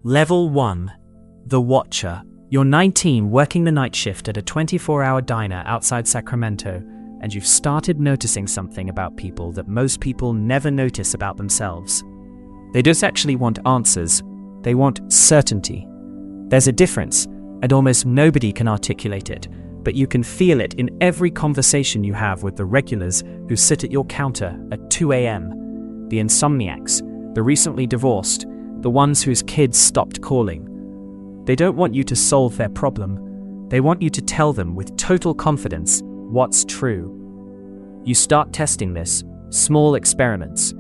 Level 1. The Watcher. You're 19, working the night shift at a 24-hour diner outside Sacramento, and you've started noticing something about people that most people never notice about themselves. They don't actually want answers, they want certainty. There's a difference, and almost nobody can articulate it, but you can feel it in every conversation you have with the regulars who sit at your counter at 2 a.m., the insomniacs, the recently divorced, the ones whose kids stopped calling. They don't want you to solve their problem. They want you to tell them with total confidence what's true. You start testing this, small experiments.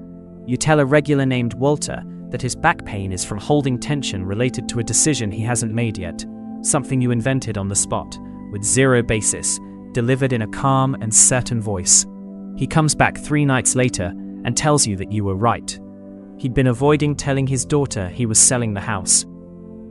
You tell a regular named Walter that his back pain is from holding tension related to a decision he hasn't made yet, something you invented on the spot, with zero basis, delivered in a calm and certain voice. He comes back 3 nights later and tells you that you were right. He'd been avoiding telling his daughter he was selling the house.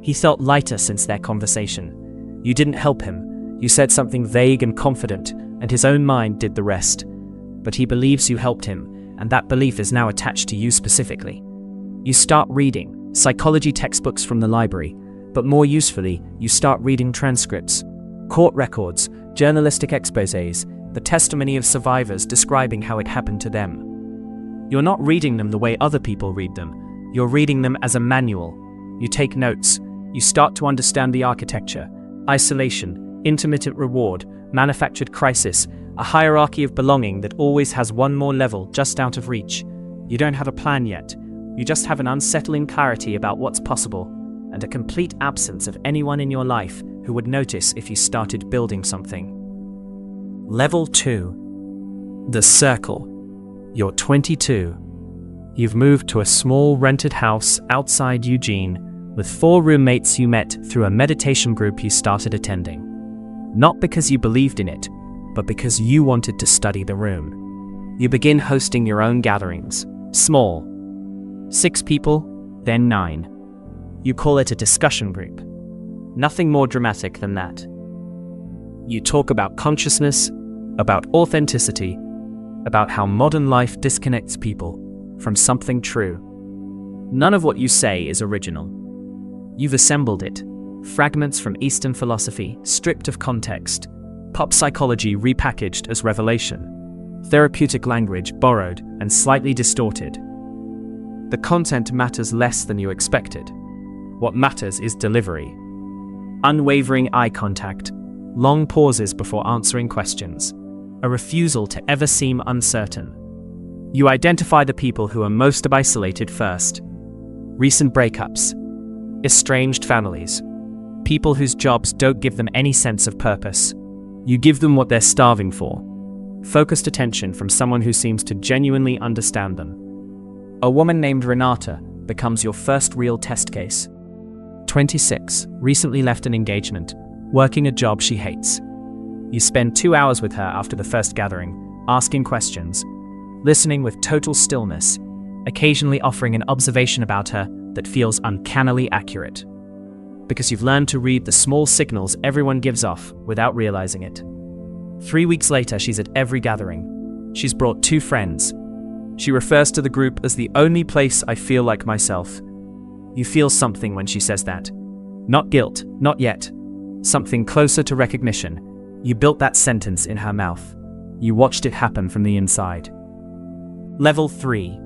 He felt lighter since their conversation. You didn't help him. You said something vague and confident, and his own mind did the rest. But he believes you helped him, and that belief is now attached to you specifically. You start reading psychology textbooks from the library, but more usefully, you start reading transcripts, court records, journalistic exposés, the testimony of survivors describing how it happened to them. You're not reading them the way other people read them. You're reading them as a manual. You take notes. You start to understand the architecture: isolation, intermittent reward, manufactured crisis, a hierarchy of belonging that always has one more level just out of reach. You don't have a plan yet. You just have an unsettling clarity about what's possible, and a complete absence of anyone in your life who would notice if you started building something. Level 2. The Circle. You're 22. You've moved to a small rented house outside Eugene with 4 roommates you met through a meditation group you started attending. Not because you believed in it, but because you wanted to study the room. You begin hosting your own gatherings. Small. 6 people, then 9. You call it a discussion group. Nothing more dramatic than that. You talk about consciousness, about authenticity, about how modern life disconnects people from something true. None of what you say is original. You've assembled it. Fragments from Eastern philosophy, stripped of context. Pop psychology repackaged as revelation. Therapeutic language borrowed and slightly distorted. The content matters less than you expected. What matters is delivery. Unwavering eye contact. Long pauses before answering questions. A refusal to ever seem uncertain. You identify the people who are most isolated first. Recent breakups. Estranged families. People whose jobs don't give them any sense of purpose. You give them what they're starving for. Focused attention from someone who seems to genuinely understand them. A woman named Renata becomes your first real test case. 26, recently left an engagement, working a job she hates. You spend 2 hours with her after the first gathering, asking questions, listening with total stillness, occasionally offering an observation about her that feels uncannily accurate. Because you've learned to read the small signals everyone gives off without realizing it. 3 weeks later, she's at every gathering. She's brought 2 friends. She refers to the group as the only place I feel like myself. You feel something when she says that. Not guilt, not yet. Something closer to recognition. You built that sentence in her mouth. You watched it happen from the inside. Level 3.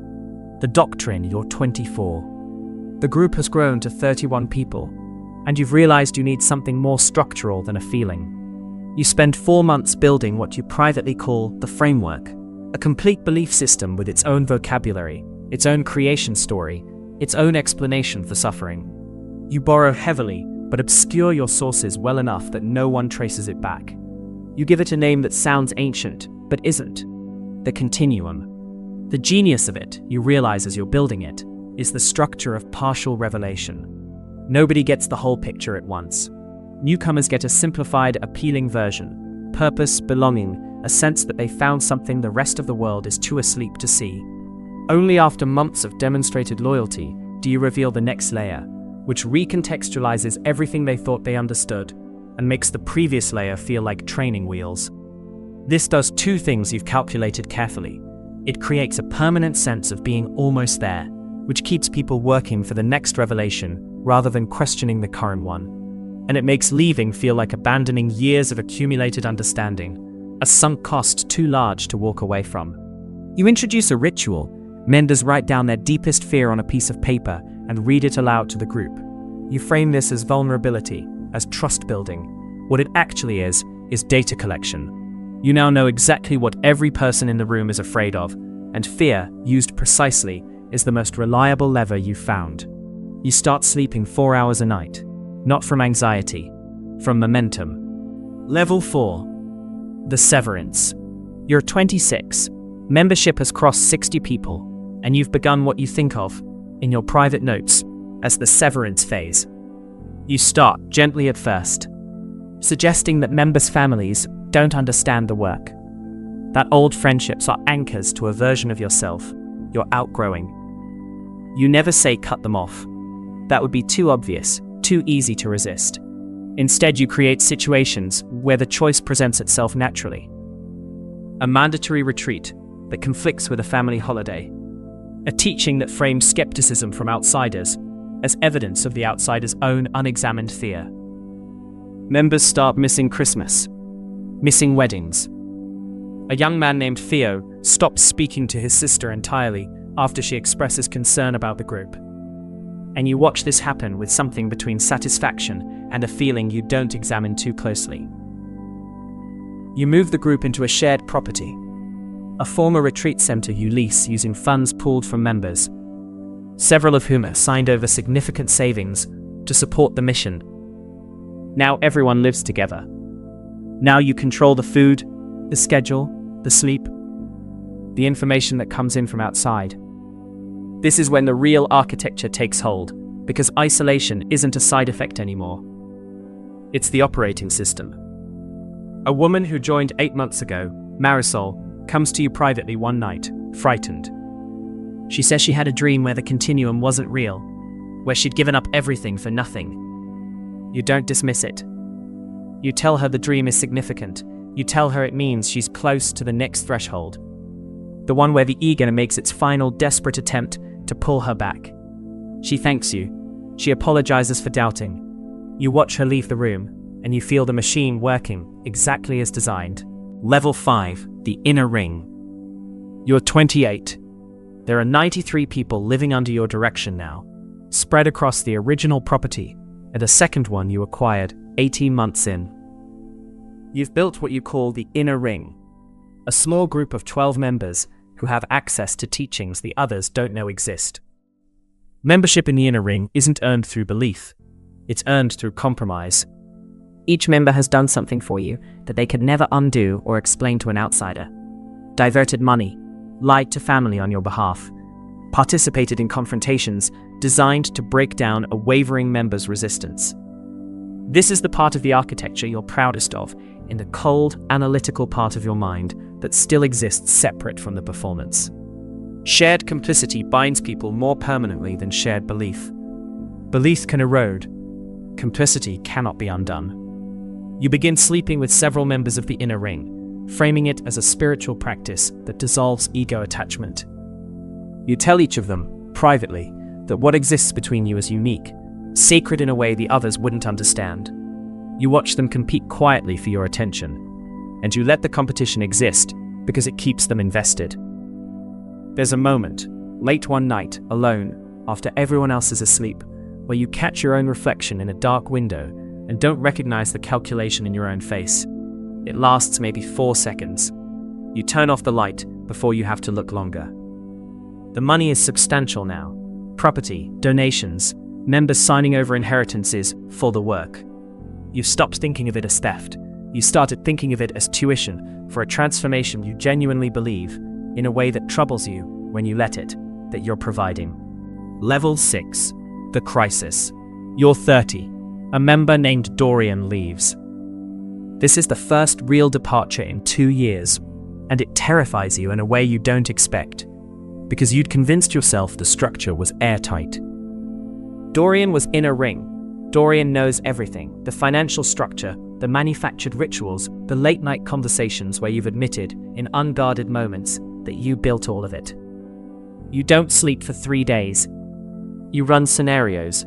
The Doctrine. You're 24. The group has grown to 31 people, and you've realized you need something more structural than a feeling. You spend 4 months building what you privately call the framework, a complete belief system with its own vocabulary, its own creation story, its own explanation for suffering. You borrow heavily, but obscure your sources well enough that no one traces it back. You give it a name that sounds ancient, but isn't. The continuum. The genius of it, you realize as you're building it, is the structure of partial revelation. Nobody gets the whole picture at once. Newcomers get a simplified, appealing version. Purpose, belonging, a sense that they found something the rest of the world is too asleep to see. Only after months of demonstrated loyalty do you reveal the next layer, which recontextualizes everything they thought they understood and makes the previous layer feel like training wheels. This does 2 things you've calculated carefully. It creates a permanent sense of being almost there, which keeps people working for the next revelation rather than questioning the current one. And it makes leaving feel like abandoning years of accumulated understanding, a sunk cost too large to walk away from. You introduce a ritual. Members write down their deepest fear on a piece of paper and read it aloud to the group. You frame this as vulnerability, as trust building. What it actually is data collection. You now know exactly what every person in the room is afraid of, and fear, used precisely, is the most reliable lever you've found. You start sleeping 4 hours a night, not from anxiety, from momentum. Level 4. The Severance. You're 26. Membership has crossed 60 people, and you've begun what you think of, in your private notes, as the severance phase. You start gently at first, suggesting that members' families don't understand the work, that old friendships are anchors to a version of yourself you're outgrowing. You never say cut them off. That would be too obvious, too easy to resist. Instead, you create situations where the choice presents itself naturally. A mandatory retreat that conflicts with a family holiday. A teaching that frames skepticism from outsiders as evidence of the outsider's own unexamined fear. Members start missing Christmas, missing weddings. A young man named Theo stops speaking to his sister entirely after she expresses concern about the group. And you watch this happen with something between satisfaction and a feeling you don't examine too closely. You move the group into a shared property, a former retreat center you lease using funds pooled from members, several of whom have signed over significant savings to support the mission. Now everyone lives together. Now you control the food, the schedule, the sleep, the information that comes in from outside. This is when the real architecture takes hold, because isolation isn't a side effect anymore. It's the operating system. A woman who joined 8 months ago, Marisol, comes to you privately one night, frightened. She says she had a dream where the continuum wasn't real, where she'd given up everything for nothing. You don't dismiss it. You tell her the dream is significant. You tell her it means she's close to the next threshold, the one where the ego makes its final desperate attempt to pull her back. She thanks you. She apologizes for doubting. You watch her leave the room, and you feel the machine working exactly as designed. Level 5, the inner ring. You're 28. There are 93 people living under your direction now, spread across the original property and a second one you acquired 18 months in. You've built what you call the inner ring, a small group of 12 members who have access to teachings the others don't know exist. Membership in the inner ring isn't earned through belief, it's earned through compromise. Each member has done something for you that they could never undo or explain to an outsider. Diverted money, lied to family on your behalf, participated in confrontations designed to break down a wavering member's resistance. This is the part of the architecture you're proudest of, in the cold, analytical part of your mind that still exists separate from the performance. Shared complicity binds people more permanently than shared belief. Belief can erode. Complicity cannot be undone. You begin sleeping with several members of the inner ring, framing it as a spiritual practice that dissolves ego attachment. You tell each of them, privately, that what exists between you is unique, sacred in a way the others wouldn't understand. You watch them compete quietly for your attention, and you let the competition exist because it keeps them invested. There's a moment, late one night, alone, after everyone else is asleep, where you catch your own reflection in a dark window and don't recognize the calculation in your own face. It lasts maybe 4 seconds. You turn off the light before you have to look longer. The money is substantial now. Property, donations, members signing over inheritances for the work. You've stopped thinking of it as theft. You started thinking of it as tuition for a transformation you genuinely believe, in a way that troubles you when you let it, that you're providing. Level 6. The crisis. You're 30. A member named Dorian leaves. This is the first real departure in 2 years, and it terrifies you in a way you don't expect, because you'd convinced yourself the structure was airtight. Dorian was in a ring. Dorian knows everything, the financial structure, the manufactured rituals, the late-night conversations where you've admitted, in unguarded moments, that you built all of it. You don't sleep for 3 days. You run scenarios.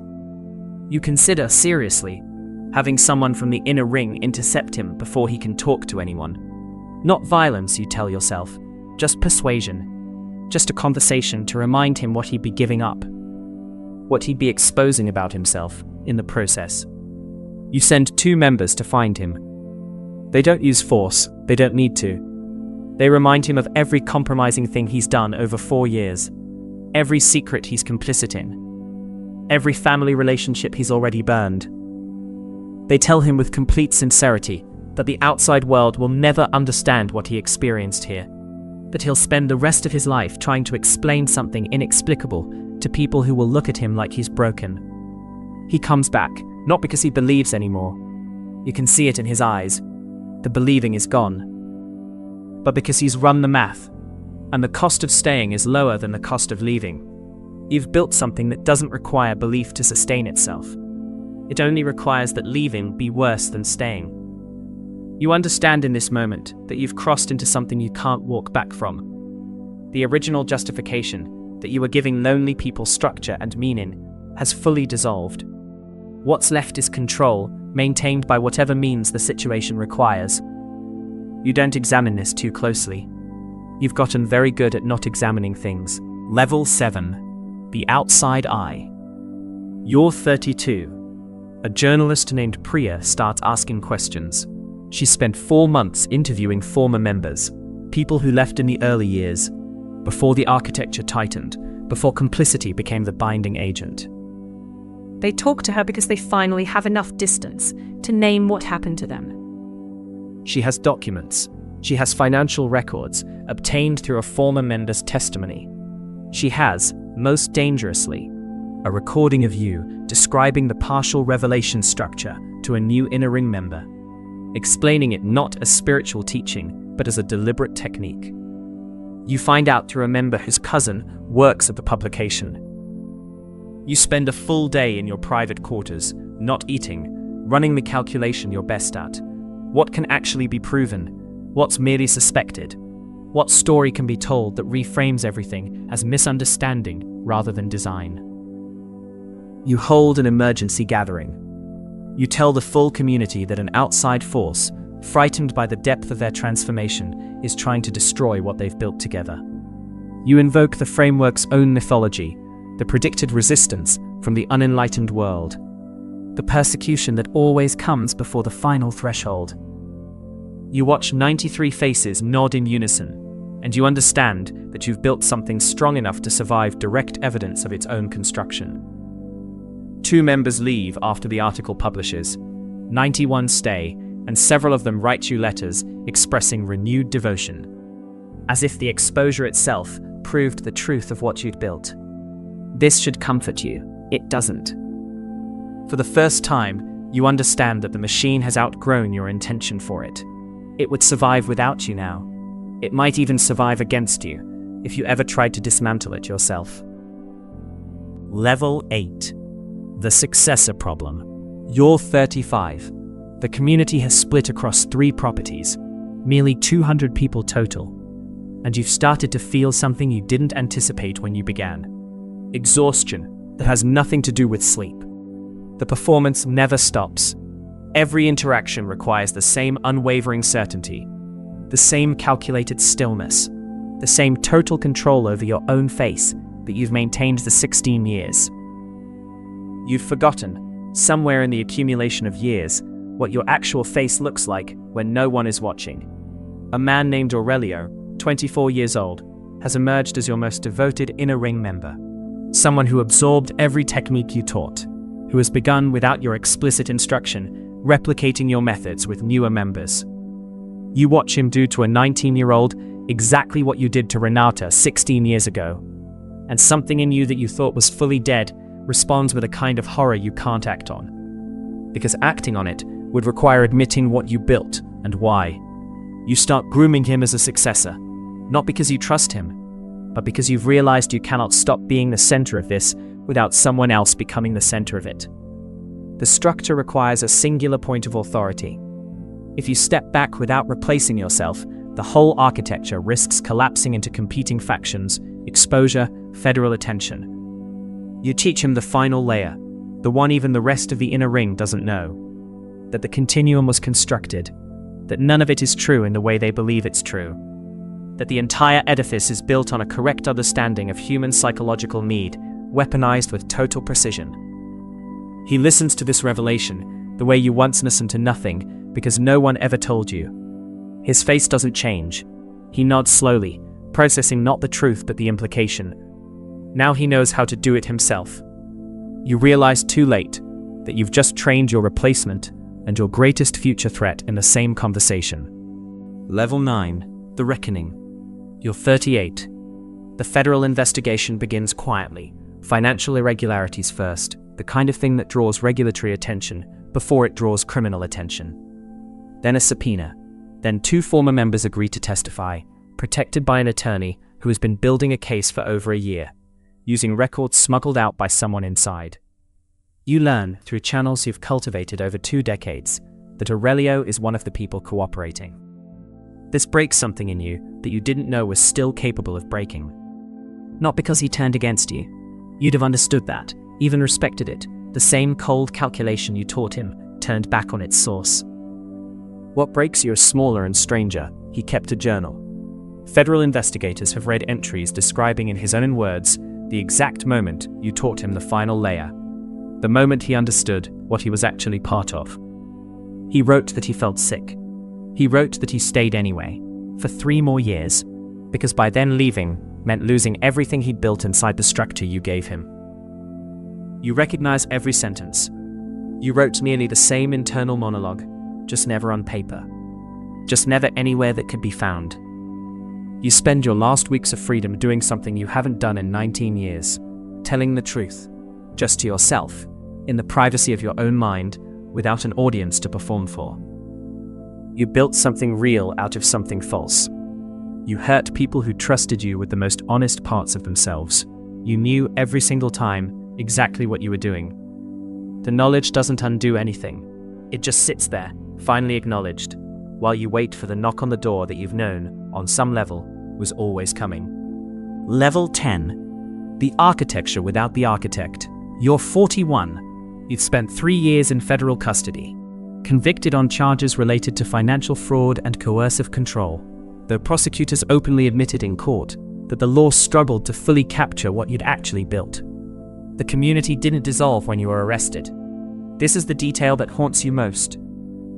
You consider, seriously, having someone from the inner ring intercept him before he can talk to anyone. Not violence, you tell yourself, just persuasion, just a conversation to remind him what he'd be giving up, what he'd be exposing about himself in the process. You send 2 members to find him. They don't use force, they don't need to. They remind him of every compromising thing he's done over 4 years, every secret he's complicit in, every family relationship he's already burned. They tell him with complete sincerity that the outside world will never understand what he experienced here, that he'll spend the rest of his life trying to explain something inexplicable to people who will look at him like he's broken. He comes back, not because he believes anymore. You can see it in his eyes. The believing is gone. But because he's run the math, and the cost of staying is lower than the cost of leaving. You've built something that doesn't require belief to sustain itself. It only requires that leaving be worse than staying. You understand in this moment that you've crossed into something you can't walk back from. The original justification that you were giving lonely people structure and meaning has fully dissolved. What's left is control, maintained by whatever means the situation requires. You don't examine this too closely. You've gotten very good at not examining things. Level 7. The Outside Eye. You're 32. A journalist named Priya starts asking questions. She spent 4 months interviewing former members, people who left in the early years, before the architecture tightened, before complicity became the binding agent. They talk to her because they finally have enough distance to name what happened to them. She has documents. She has financial records obtained through a former member's testimony. She has, most dangerously, a recording of you describing the partial revelation structure to a new inner ring member, explaining it not as spiritual teaching, but as a deliberate technique. You find out through a member whose cousin works at the publication. You spend a full day in your private quarters, not eating, running the calculation you're best at. What can actually be proven? What's merely suspected? What story can be told that reframes everything as misunderstanding rather than design? You hold an emergency gathering. You tell the full community that an outside force, frightened by the depth of their transformation, is trying to destroy what they've built together. You invoke the framework's own mythology, the predicted resistance from the unenlightened world, the persecution that always comes before the final threshold. You watch 93 faces nod in unison, and you understand that you've built something strong enough to survive direct evidence of its own construction. 2 members leave after the article publishes, 91 stay, and several of them write you letters expressing renewed devotion, as if the exposure itself proved the truth of what you'd built. This should comfort you. It doesn't. For the first time, you understand that the machine has outgrown your intention for it. It would survive without you now. It might even survive against you, if you ever tried to dismantle it yourself. Level 8. The Successor Problem. You're 35. The community has split across 3 properties, merely 200 people total, and you've started to feel something you didn't anticipate when you began. Exhaustion that has nothing to do with sleep. The performance never stops. Every interaction requires the same unwavering certainty, the same calculated stillness, the same total control over your own face that you've maintained the 16 years. You've forgotten, somewhere in the accumulation of years, what your actual face looks like when no one is watching. A man named Aurelio, 24 years old, has emerged as your most devoted inner ring member. Someone who absorbed every technique you taught, who has begun without your explicit instruction, replicating your methods with newer members. You watch him do to a 19-year-old exactly what you did to Renata 16 years ago, and something in you that you thought was fully dead responds with a kind of horror you can't act on. Because acting on it would require admitting what you built and why. You start grooming him as a successor, not because you trust him, but because you've realized you cannot stop being the center of this without someone else becoming the center of it. The structure requires a singular point of authority. If you step back without replacing yourself, the whole architecture risks collapsing into competing factions, exposure, federal attention. You teach him the final layer, the one even the rest of the inner ring doesn't know. That the continuum was constructed, that none of it is true in the way they believe it's true, that the entire edifice is built on a correct understanding of human psychological need, weaponized with total precision. He listens to this revelation the way you once listened to nothing because no one ever told you. His face doesn't change. He nods slowly, processing not the truth but the implication. Now he knows how to do it himself. You realize too late that you've just trained your replacement and your greatest future threat in the same conversation. Level 9. The Reckoning. You're 38. The federal investigation begins quietly. Financial irregularities first, the kind of thing that draws regulatory attention before it draws criminal attention. Then a subpoena. Then 2 former members agree to testify, protected by an attorney who has been building a case for over a year, using records smuggled out by someone inside. You learn, through channels you've cultivated over 2 decades, that Aurelio is one of the people cooperating. This breaks something in you that you didn't know was still capable of breaking. Not because he turned against you. You'd have understood that, even respected it. The same cold calculation you taught him turned back on its source. What breaks you is smaller and stranger. He kept a journal. Federal investigators have read entries describing in his own words the exact moment you taught him the final layer. The moment he understood what he was actually part of. He wrote that he felt sick. He wrote that he stayed anyway, for 3 more years, because by then leaving meant losing everything he'd built inside the structure you gave him. You recognize every sentence. You wrote nearly the same internal monologue, just never on paper. Just never anywhere that could be found. You spend your last weeks of freedom doing something you haven't done in 19 years, telling the truth, just to yourself, in the privacy of your own mind, without an audience to perform for. You built something real out of something false. You hurt people who trusted you with the most honest parts of themselves. You knew every single time exactly what you were doing. The knowledge doesn't undo anything. It just sits there, finally acknowledged, while you wait for the knock on the door that you've known, on some level, was always coming. Level 10. The architecture without the architect. You're 41. You've spent 3 years in federal custody, convicted on charges related to financial fraud and coercive control, though prosecutors openly admitted in court that the law struggled to fully capture what you'd actually built. The community didn't dissolve when you were arrested. This is the detail that haunts you most.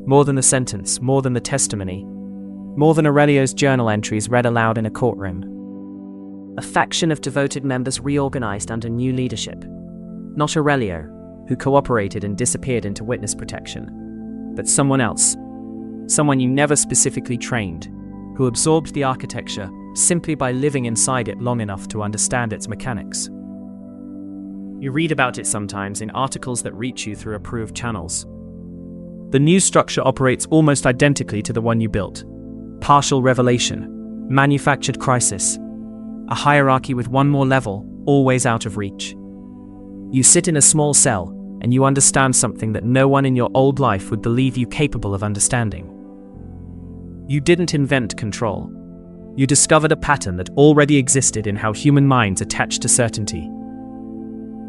More than the sentence, more than the testimony, more than Aurelio's journal entries read aloud in a courtroom. A faction of devoted members reorganized under new leadership. Not Aurelio, who cooperated and disappeared into witness protection, but someone else, someone you never specifically trained, who absorbed the architecture simply by living inside it long enough to understand its mechanics. You read about it sometimes in articles that reach you through approved channels. The new structure operates almost identically to the one you built. Partial revelation, manufactured crisis, a hierarchy with one more level, always out of reach. You sit in a small cell, and you understand something that no one in your old life would believe you capable of understanding. You didn't invent control. You discovered a pattern that already existed in how human minds attach to certainty.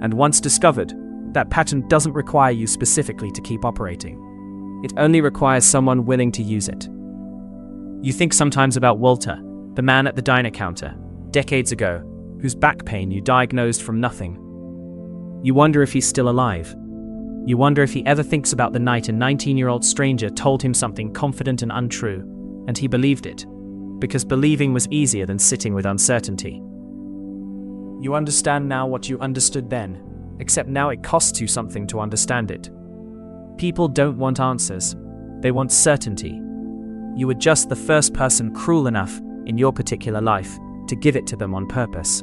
And once discovered, that pattern doesn't require you specifically to keep operating. It only requires someone willing to use it. You think sometimes about Walter, the man at the diner counter, decades ago, whose back pain you diagnosed from nothing. You wonder if he's still alive. You wonder if he ever thinks about the night a 19-year-old stranger told him something confident and untrue, and he believed it, because believing was easier than sitting with uncertainty. You understand now what you understood then, except now it costs you something to understand it. People don't want answers. They want certainty. You were just the first person cruel enough, in your particular life, to give it to them on purpose.